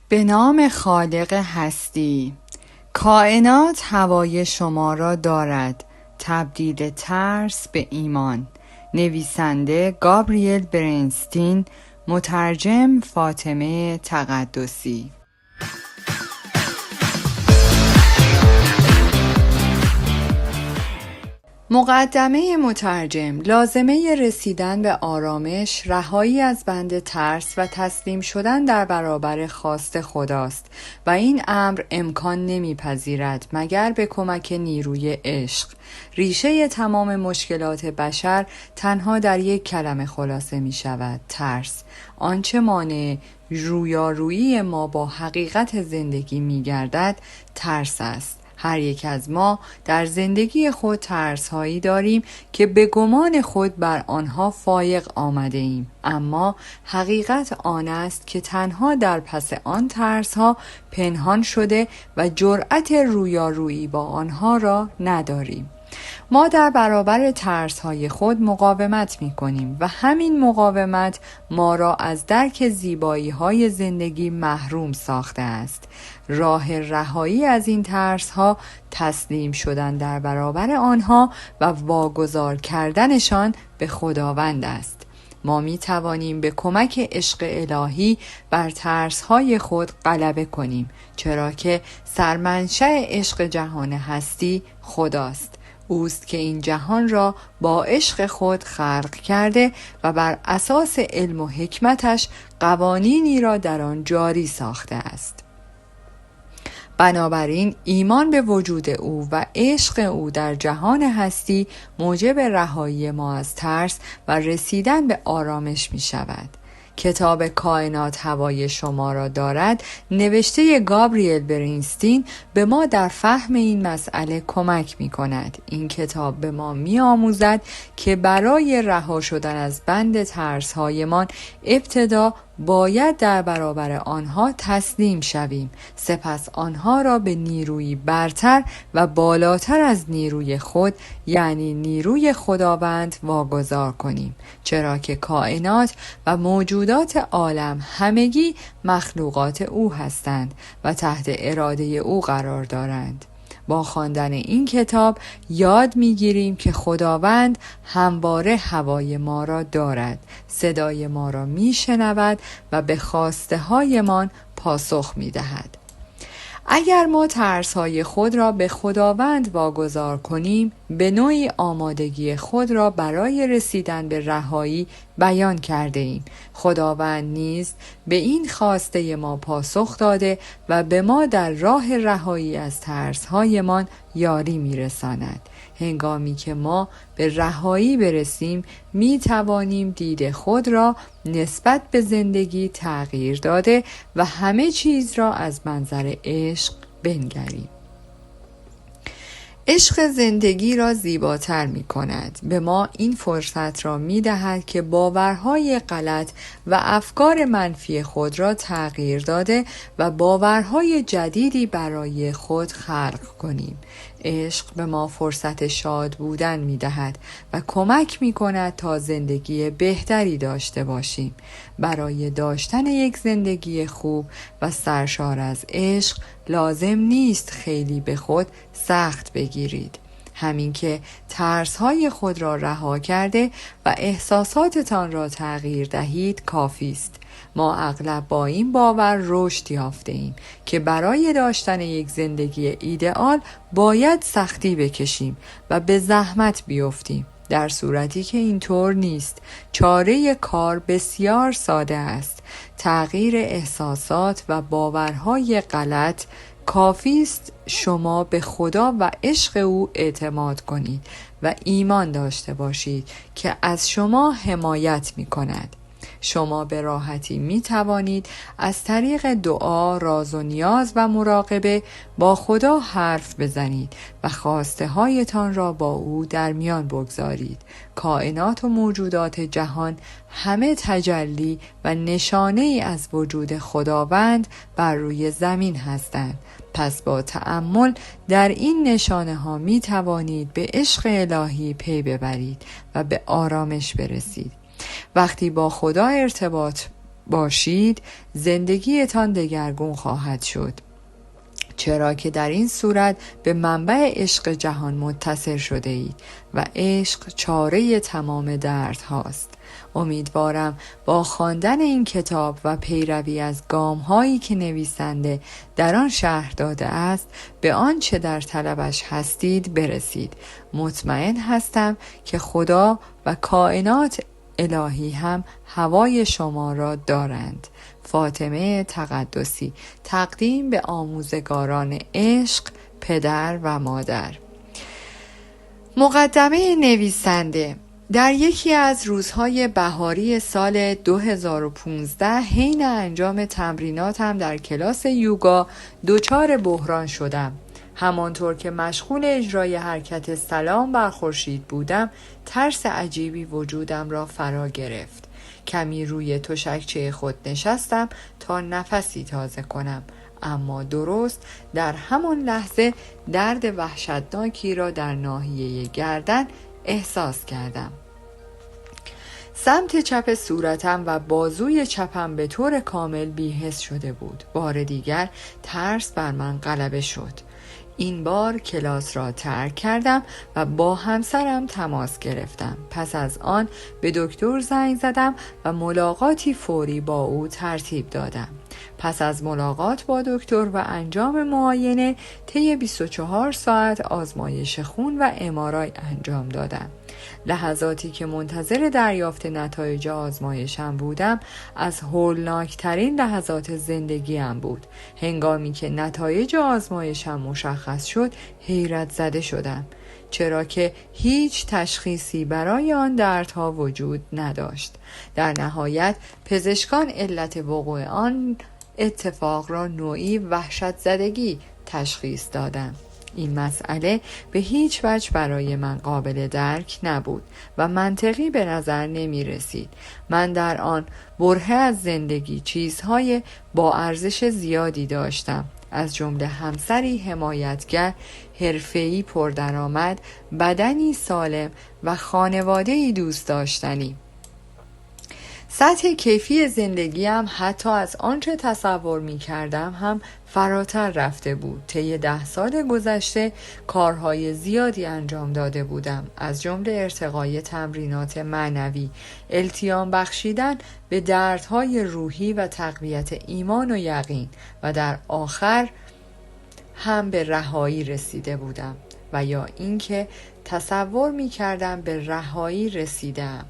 به نام خالق هستی. کائنات هوای شما را دارد. تبدیل ترس به ایمان. نویسنده گابریل برنستین. مترجم فاطمه تقدسی. مقدمه مترجم: لازمه رسیدن به آرامش، رهایی از بند ترس و تسلیم شدن در برابر خواست خداست و این امر امکان نمیپذیرد مگر به کمک نیروی عشق. ریشه تمام مشکلات بشر تنها در یک کلمه خلاصه می شود: ترس. آنچه مانع رویارویی ما با حقیقت زندگی می گردد ترس است. هر یک از ما در زندگی خود ترس‌هایی داریم که به گمان خود بر آنها فایق آمده ایم، اما حقیقت آن است که تنها در پس آن ترس‌ها پنهان شده و جرأت رویارویی با آنها را نداریم. ما در برابر ترس‌های خود مقاومت می‌کنیم و همین مقاومت ما را از درک زیبایی‌های زندگی محروم ساخته است. راه رهایی از این ترس‌ها تسلیم شدن در برابر آنها و واگذار کردنشان به خداوند است. ما می توانیم به کمک عشق الهی بر ترس‌های خود غلبه کنیم، چرا که سرمنشأ عشق جهان هستی خداست. اوست که این جهان را با عشق خود خلق کرده و بر اساس علم و حکمتش قوانینی را در آن جاری ساخته است. بنابراین ایمان به وجود او و عشق او در جهان هستی موجب رهایی ما از ترس و رسیدن به آرامش می شود. کتاب کائنات هوای شما را دارد، نوشته گابریل برنستین، به ما در فهم این مسئله کمک می کند. این کتاب به ما می آموزد که برای رها شدن از بند ترس‌هایمان ابتدا باید در برابر آنها تسلیم شویم، سپس آنها را به نیرویی برتر و بالاتر از نیروی خود، یعنی نیروی خداوند واگذار کنیم، چرا که کائنات و موجودات عالم همگی مخلوقات او هستند و تحت اراده او قرار دارند. با خواندن این کتاب یاد می‌گیریم که خداوند همواره هوای ما را دارد، صدای ما را میشنود و به خواسته هایمان پاسخ می‌دهد. اگر ما ترس‌های خود را به خداوند واگذار کنیم، به نوعی آمادگی خود را برای رسیدن به رهایی بیان کرده ایم. خداوند نیز به این خواسته ما پاسخ داده و به ما در راه رهایی از ترس‌هایمان یاری می‌رساند. هنگامی که ما به رهایی برسیم، می توانیم دید خود را نسبت به زندگی تغییر داده و همه چیز را از منظر عشق بنگریم. عشق زندگی را زیباتر می کند. به ما این فرصت را می دهد که باورهای غلط و افکار منفی خود را تغییر داده و باورهای جدیدی برای خود خلق کنیم. عشق به ما فرصت شاد بودن می دهد و کمک می کند تا زندگی بهتری داشته باشیم. برای داشتن یک زندگی خوب و سرشار از عشق لازم نیست خیلی به خود سخت بگیرید. همین که ترس‌های خود را رها کرده و احساساتتان را تغییر دهید کافی است. ما اغلب با این باور رشد یافته ایم که برای داشتن یک زندگی ایدئال باید سختی بکشیم و به زحمت بیفتیم، در صورتی که اینطور نیست. چاره کار بسیار ساده است: تغییر احساسات و باورهای غلط. کافی است شما به خدا و عشق او اعتماد کنید و ایمان داشته باشید که از شما حمایت می کند. شما به راحتی می توانید از طریق دعا، راز و نیاز و مراقبه با خدا حرف بزنید و خواسته هایتان را با او در میان بگذارید. کائنات و موجودات جهان همه تجلی و نشانه ای از وجود خداوند بر روی زمین هستند. پس با تأمل در این نشانه ها می توانید به عشق الهی پی ببرید و به آرامش برسید. وقتی با خدا ارتباط باشید زندگیتان دگرگون خواهد شد، چرا که در این صورت به منبع عشق جهان متصل شده اید و عشق چاره تمام درد هاست. امیدوارم با خواندن این کتاب و پیروی از گام هایی که نویسنده در آن شرح داده است به آنچه در طلبش هستید برسید. مطمئن هستم که خدا و کائنات الهی هم هوای شما را دارند. فاطمه تقدسی. تقدیم به آموزگاران عشق، پدر و مادر. مقدمه نویسنده: در یکی از روزهای بهاری سال 2015 حین انجام تمریناتم در کلاس یوگا دچار بحران شدم. همانطور که مشغول اجرای حرکت سلام بر خورشید بودم، ترس عجیبی وجودم را فرا گرفت. کمی روی تشکچه خود نشستم تا نفسی تازه کنم، اما درست در همان لحظه درد وحشتناکی را در ناحیه گردن احساس کردم. سمت چپ صورتم و بازوی چپم به طور کامل بی‌حس شده بود. بار دیگر ترس بر من غلبه شد. این بار کلاس را ترک کردم و با همسرم تماس گرفتم. پس از آن به دکتر زنگ زدم و ملاقاتی فوری با او ترتیب دادم. پس از ملاقات با دکتر و انجام معاینه طی 24 ساعت آزمایش خون و MRI انجام دادم. لحظاتی که منتظر دریافت نتایج آزمایشم بودم از هولناکترین لحظات زندگیم بود. هنگامی که نتایج آزمایشم مشخص شد حیرت زده شدم، چرا که هیچ تشخیصی برای آن دردها وجود نداشت. در نهایت پزشکان علت وقوع آن اتفاق را نوعی وحشت زدگی تشخیص دادند. این مسئله به هیچ وجه برای من قابل درک نبود و منطقی به نظر نمی رسید. من در آن برهه از زندگی چیزهای با ارزش زیادی داشتم، از جمله همسری حمایتگر، حرفه‌ای پردرآمد، بدنی سالم و خانواده‌ای دوست داشتنی. سطح کیفی زندگیم حتی از آنچه تصور می کردم هم فراتر رفته بود. طی 10 سال گذشته کارهای زیادی انجام داده بودم، از جمله ارتقای تمرینات معنوی، التیام بخشیدن به دردهای روحی و تقویت ایمان و یقین، و در آخر هم به رهایی رسیده بودم، و یا اینکه تصور می کردم به رهایی رسیدم.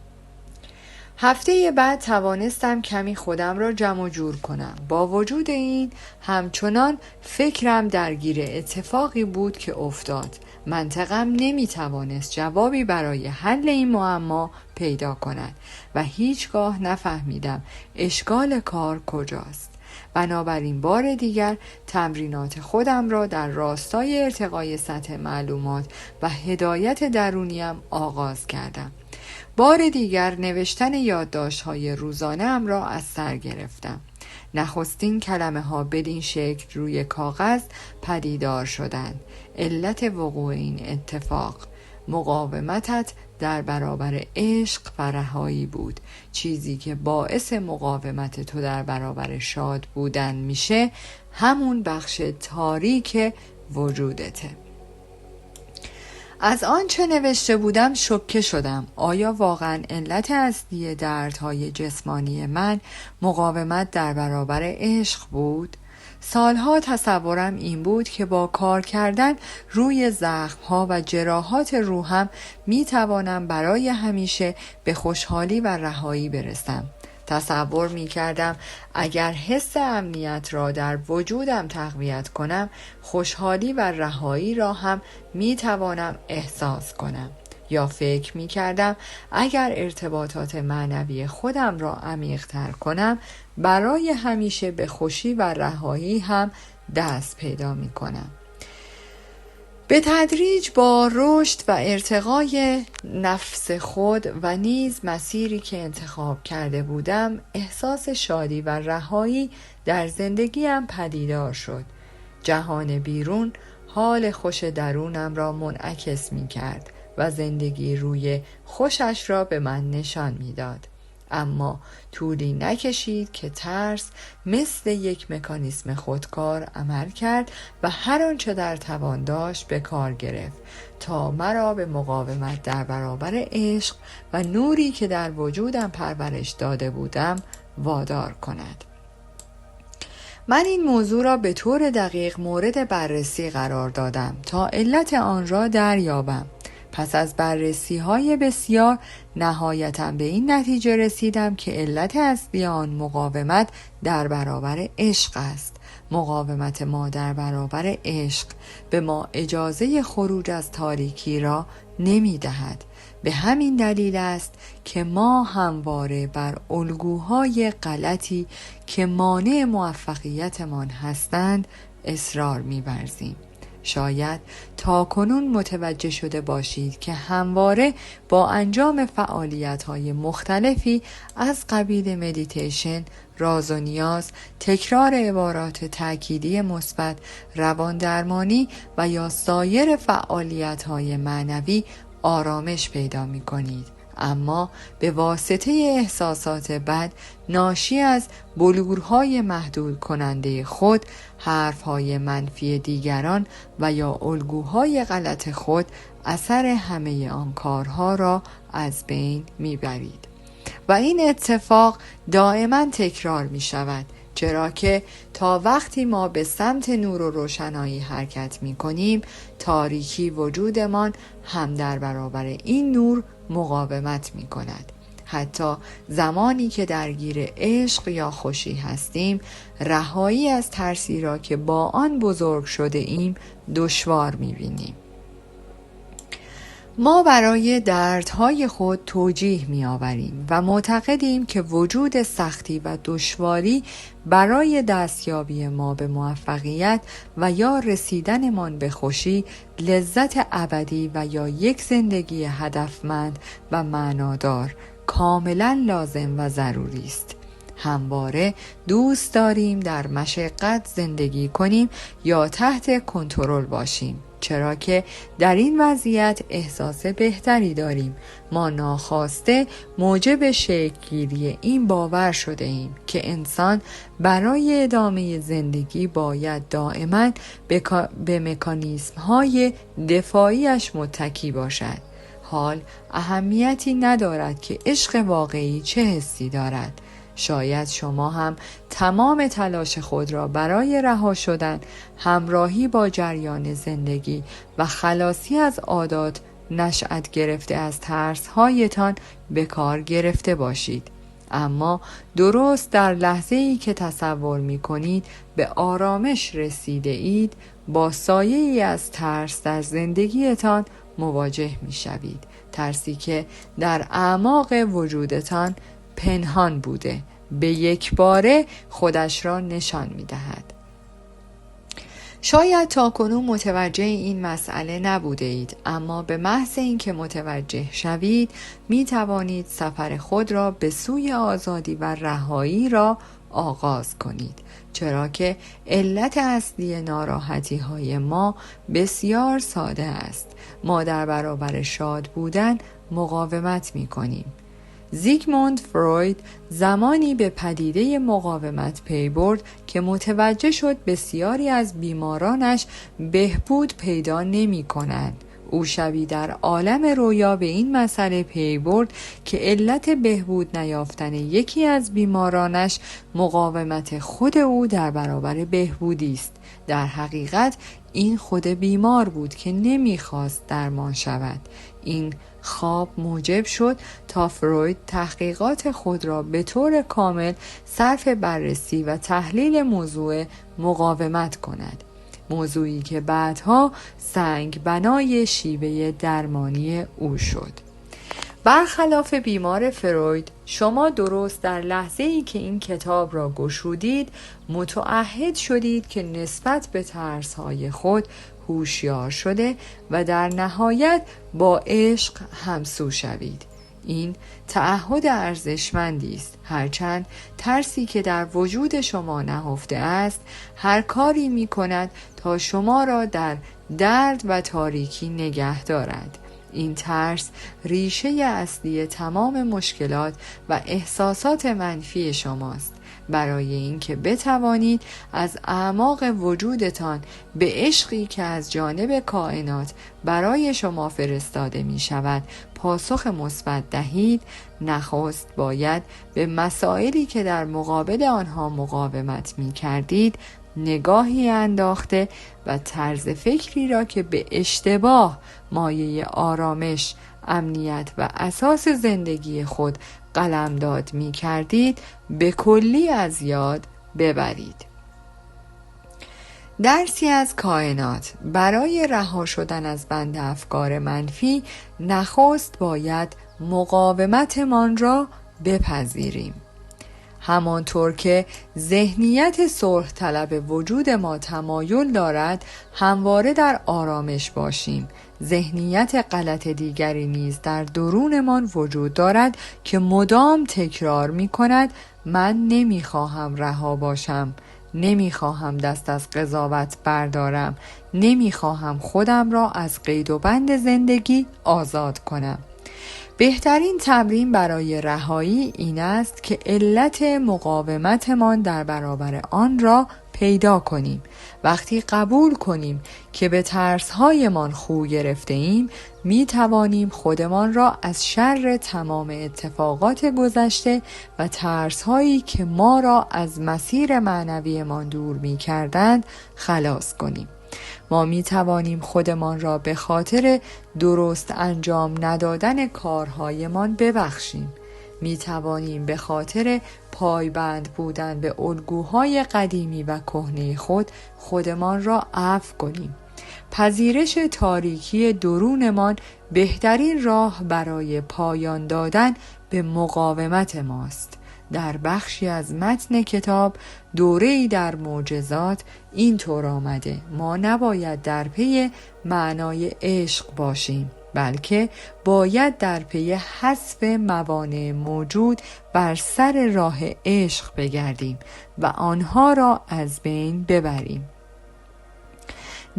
هفته بعد توانستم کمی خودم را جمع و جور کنم. با وجود این همچنان فکرم درگیر اتفاقی بود که افتاد. منطقم نمی توانست جوابی برای حل این معما پیدا کند و هیچگاه نفهمیدم اشکال کار کجاست. بنابراین بار دیگر تمرینات خودم را در راستای ارتقای سطح معلومات و هدایت درونیم آغاز کردم. بار دیگر نوشتن یادداشت‌های روزانه‌ام را از سر گرفتم. نخستین کلمه ها بدین شکل روی کاغذ پدیدار شدند: علت وقوع این اتفاق، مقاومتت در برابر عشق و رهایی بود. چیزی که باعث مقاومت تو در برابر شاد بودن میشه همون بخش تاریک وجودته. از آنچه نوشته بودم شوکه شدم. آیا واقعا علت اصلی دردهای جسمانی من مقاومت در برابر عشق بود؟ سالها تصورم این بود که با کار کردن روی زخمها و جراحات روحم می توانم برای همیشه به خوشحالی و رهایی برسم. تصور می کردم اگر حس امنیت را در وجودم تقویت کنم، خوشحالی و رهایی را هم می توانم احساس کنم. یا فکر می کردم اگر ارتباطات معنوی خودم را عمیق‌تر کنم، برای همیشه به خوشی و رهایی هم دست پیدا می کنم. به تدریج با رشد و ارتقای نفس خود و نیز مسیری که انتخاب کرده بودم، احساس شادی و رهایی در زندگیم پدیدار شد. جهان بیرون حال خوش درونم را منعکس می کرد و زندگی روی خوشش را به من نشان می داد. اما طولی نکشید که ترس مثل یک مکانیسم خودکار عمل کرد و هر آنچه در توان داشت به کار گرفت تا مرا به مقاومت در برابر عشق و نوری که در وجودم پرورش داده بودم وادار کند. من این موضوع را به طور دقیق مورد بررسی قرار دادم تا علت آن را دریابم. پس از بررسی‌های بسیار نهایتاً به این نتیجه رسیدم که علت اصلی آن مقاومت در برابر عشق است. مقاومت ما در برابر عشق به ما اجازه خروج از تاریکی را نمی‌دهد. به همین دلیل است که ما همواره بر الگوهای غلطی که مانع موفقیتمان هستند اصرار می‌ورزیم. شاید تاکنون متوجه شده باشید که همواره با انجام فعالیت‌های مختلفی از قبیل مدیتیشن، راز و نیاز، تکرار عبارات تأکیدی مثبت، رواندرمانی و یا سایر فعالیت‌های معنوی آرامش پیدا می‌کنید، اما به واسطه احساسات بد ناشی از بلورهای محدود کننده خود، حرفهای منفی دیگران و یا الگوهای غلط خود اثر همه آن کارها را از بین میبرید و این اتفاق دائما تکرار می شود، چرا که تا وقتی ما به سمت نور و روشنایی حرکت می کنیم، تاریکی وجودمان هم در برابر این نور مقاومت می کند. حتی زمانی که درگیر عشق یا خوشی هستیم، رهایی از ترسی را که با آن بزرگ شده ایم دشوار می بینیم. ما برای دردهای خود توجیه می آوریم و معتقدیم که وجود سختی و دشواری برای دستیابی ما به موفقیت و یا رسیدنمان به خوشی، لذت ابدی و یا یک زندگی هدفمند و معنادار کاملا لازم و ضروری است. همواره دوست داریم در مشقت زندگی کنیم یا تحت کنترل باشیم، چرا که در این وضعیت احساس بهتری داریم. ما ناخواسته موجب شکل‌گیری این باور شده ایم که انسان برای ادامه زندگی باید دائما به مکانیزم‌های دفاعیش متکی باشد. حال اهمیتی ندارد که عشق واقعی چه حسی دارد. شاید شما هم تمام تلاش خود را برای رها شدن، همراهی با جریان زندگی و خلاصی از عادات نشأت گرفته از ترس‌هایتان به کار گرفته باشید. اما درست در لحظه‌ای که تصور می‌کنید به آرامش رسیده اید، با سایه‌ای از ترس در زندگیتان مواجه می‌شوید. ترسی که در اعماق وجودتان پنهان بوده، به یک باره خودش را نشان می دهد. شاید تاکنون متوجه این مسئله نبوده اید، اما به محض اینکه متوجه شوید می توانید سفر خود را به سوی آزادی و رهایی را آغاز کنید، چرا که علت اصلی ناراحتی های ما بسیار ساده است. ما در برابر شاد بودن مقاومت می کنیم. زیگموند فروید زمانی به پدیده مقاومت پی برد که متوجه شد بسیاری از بیمارانش بهبود پیدا نمی کنند. او شبی در عالم رویا به این مسئله پی برد که علت بهبود نیافتن یکی از بیمارانش مقاومت خود او در برابر بهبودی است. در حقیقت این خود بیمار بود که نمیخواست درمان شود. این خواب موجب شد تا فروید تحقیقات خود را به طور کامل صرف بررسی و تحلیل موضوع مقاومت کند، موضوعی که بعدها سنگ بنای شیوه درمانی او شد. برخلاف بیمار فروید، شما درست در لحظه‌ای که این کتاب را گشودید متعهد شدید که نسبت به ترس‌های خود هوشیار شده و در نهایت با عشق همسو شوید. این تعهد ارزشمندی است، هرچند ترسی که در وجود شما نهفته است هر کاری می کند تا شما را در درد و تاریکی نگه دارد. این ترس ریشه اصلی تمام مشکلات و احساسات منفی شماست. برای اینکه بتوانید از اعماق وجودتان به عشقی که از جانب کائنات برای شما فرستاده می شود پاسخ مثبت دهید، نخست باید به مسائلی که در مقابل آنها مقاومت می کردید نگاهی انداخته و طرز فکری را که به اشتباه مایه آرامش، امنیت و اساس زندگی خود قلمداد می کردید به کلی از یاد ببرید. درسی از کائنات: برای رها شدن از بند افکار منفی نخست باید مقاومتمان را بپذیریم. همانطور که ذهنیت صلح طلب وجود ما تمایل دارد همواره در آرامش باشیم، ذهنیت غلط دیگری نیز در درونمان وجود دارد که مدام تکرار می کند من نمیخواهم رها باشم، نمیخواهم دست از قضاوت بردارم، نمیخواهم خودم را از قید و بند زندگی آزاد کنم. بهترین تمرین برای رهایی این است که علت مقاومتمان در برابر آن را پیدا کنیم. وقتی قبول کنیم که به ترس‌هایمان خو گرفته ایم، می توانیم خودمان را از شر تمام اتفاقات گذشته و ترس‌هایی که ما را از مسیر معنویمان دور می کردند خلاص کنیم. ما می توانیم خودمان را به خاطر درست انجام ندادن کارهایمان ببخشیم. می توانیم به خاطر پایبند بودن به الگوهای قدیمی و کهنه خودمان را عفو کنیم. پذیرش تاریکی درونمان بهترین راه برای پایان دادن به مقاومت ماست. در بخشی از متن کتاب دوره‌ای در معجزات اینطور آمده: ما نباید در پی معنای عشق باشیم، بلکه باید در پی حذف موانع موجود بر سر راه عشق بگردیم و آنها را از بین ببریم.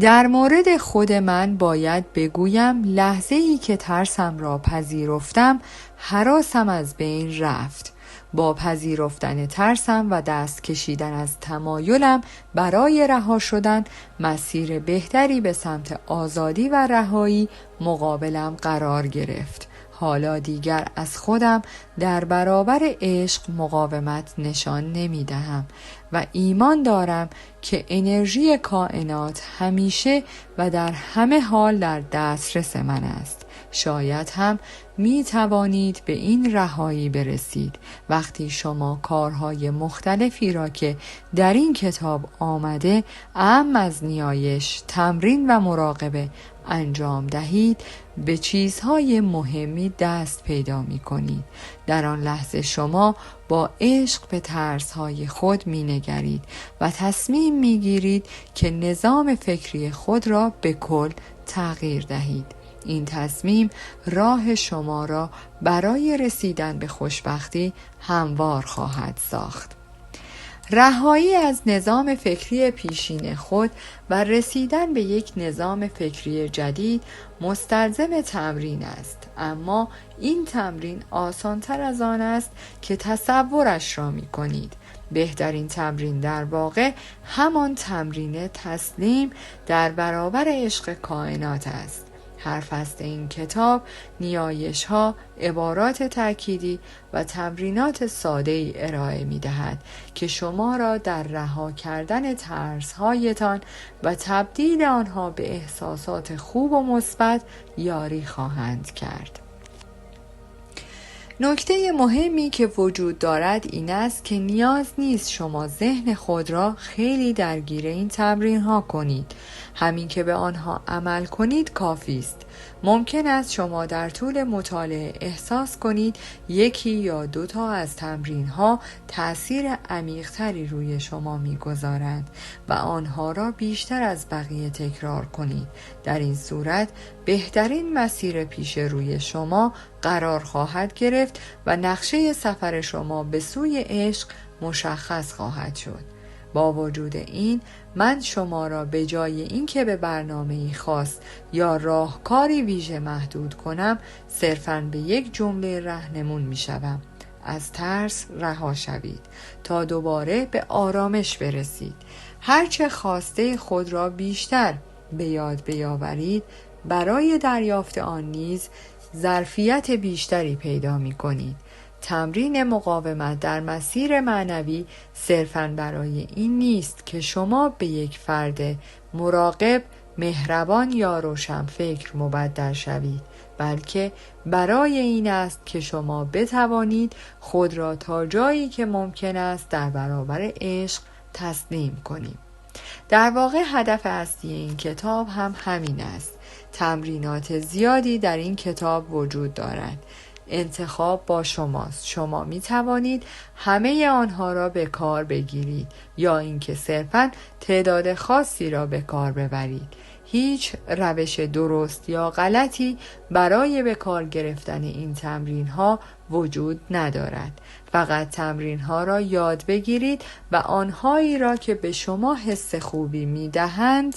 در مورد خود من باید بگویم لحظه‌ای که ترسم را پذیرفتم هراسم از بین رفت. با پذیرفتن ترسم و دست کشیدن از تمایلم برای رها شدن، مسیر بهتری به سمت آزادی و رهایی مقابلم قرار گرفت. حالا دیگر از خودم در برابر عشق مقاومت نشان نمی دهم و ایمان دارم که انرژی کائنات همیشه و در همه حال در دسترس من است. شاید هم می توانید به این رهایی برسید وقتی شما کارهای مختلفی را که در این کتاب آمده اعم از نیایش، تمرین و مراقبه انجام دهید، به چیزهای مهمی دست پیدا می کنید. در آن لحظه شما با عشق به ترسهای خود می نگرید و تصمیم می گیرید که نظام فکری خود را به کل تغییر دهید. این تصمیم راه شما را برای رسیدن به خوشبختی هموار خواهد ساخت. رهایی از نظام فکری پیشین خود و رسیدن به یک نظام فکری جدید مستلزم تمرین است، اما این تمرین آسان‌تر از آن است که تصورش را می کنید. بهترین تمرین در واقع همان تمرین تسلیم در برابر عشق کائنات است. هر فصل این کتاب نیایش ها، عبارات تأکیدی و تمرینات ساده‌ای ارائه می دهد که شما را در رها کردن ترس هایتان و تبدیل آنها به احساسات خوب و مثبت یاری خواهند کرد. نکته مهمی که وجود دارد این است که نیاز نیست شما ذهن خود را خیلی درگیر این تمرین ها کنید. همین که به آنها عمل کنید کافی است. ممکن است شما در طول مطالعه احساس کنید یکی یا دو تا از تمرین ها تأثیر عمیق‌تری روی شما می‌گذارند و آنها را بیشتر از بقیه تکرار کنید. در این صورت بهترین مسیر پیش روی شما قرار خواهد گرفت و نقشه سفر شما به سوی عشق مشخص خواهد شد. با وجود این من شما را به جای اینکه به برنامه‌ای خاص یا راهکاری ویژه محدود کنم، صرفاً به یک جمله راهنمون می‌شوم: از ترس رها شوید تا دوباره به آرامش برسید. هرچه خواسته خود را بیشتر به یاد بیاورید، برای دریافت آن نیز ظرفیت بیشتری پیدا می‌کنید. تمرین مقاومت در مسیر معنوی صرفاً برای این نیست که شما به یک فرد مراقب، مهربان یا روشنفکر مبدل شوید، بلکه برای این است که شما بتوانید خود را تا جایی که ممکن است در برابر عشق تسلیم کنید. در واقع هدف اصلی این کتاب هم همین است. تمرینات زیادی در این کتاب وجود دارد. انتخاب با شماست. شما می توانید همه آنها را به کار بگیرید یا اینکه صرفاً تعداد خاصی را به کار ببرید. هیچ روش درست یا غلطی برای به کار گرفتن این تمرین ها وجود ندارد. فقط تمرین ها را یاد بگیرید و آنهایی را که به شما حس خوبی می دهند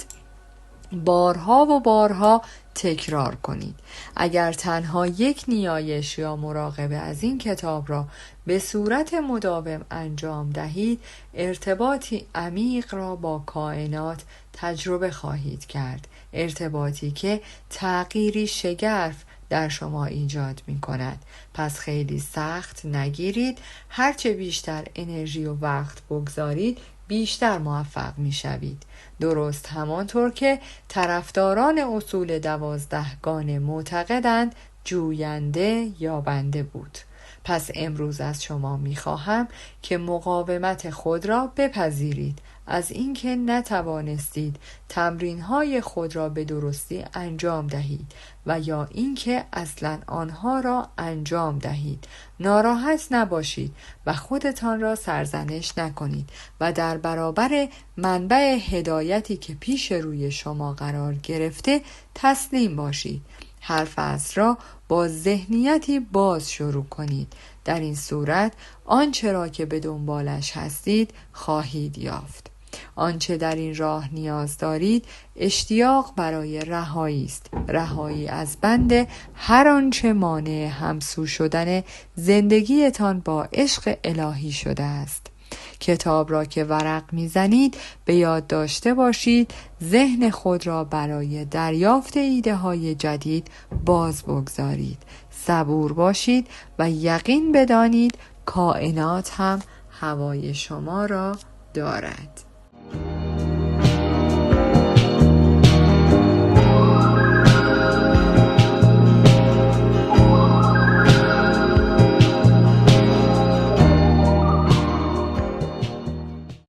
بارها و بارها تکرار کنید. اگر تنها یک نیایش یا مراقبه از این کتاب را به صورت مداوم انجام دهید، ارتباطی عمیق را با کائنات تجربه خواهید کرد. ارتباطی که تغییری شگرف در شما ایجاد می کند. پس خیلی سخت نگیرید. هرچه بیشتر انرژی و وقت بگذارید، بیشتر موفق می شوید. درست همانطور که طرفداران اصول 12 گانه معتقدند جوینده یابنده بود. پس امروز از شما می خواهم که مقاومت خود را بپذیرید. از اینکه نتوانستید تمرین‌های خود را به درستی انجام دهید و یا اینکه اصلاً آنها را انجام دهید ناراحت نباشید و خودتان را سرزنش نکنید و در برابر منبع هدایتی که پیش روی شما قرار گرفته تسلیم باشید. هر فصل را با ذهنیتی باز شروع کنید. در این صورت آنچه را که به دنبالش هستید خواهید یافت. آنچه در این راه نیاز دارید اشتیاق برای رهایی است. رهایی از بند هر آنچه مانع همسو شدن زندگیتان با عشق الهی شده است. کتاب را که ورق میزنید به یاد داشته باشید ذهن خود را برای دریافت ایده های جدید باز بگذارید. صبور باشید و یقین بدانید کائنات هم هوای شما را دارد.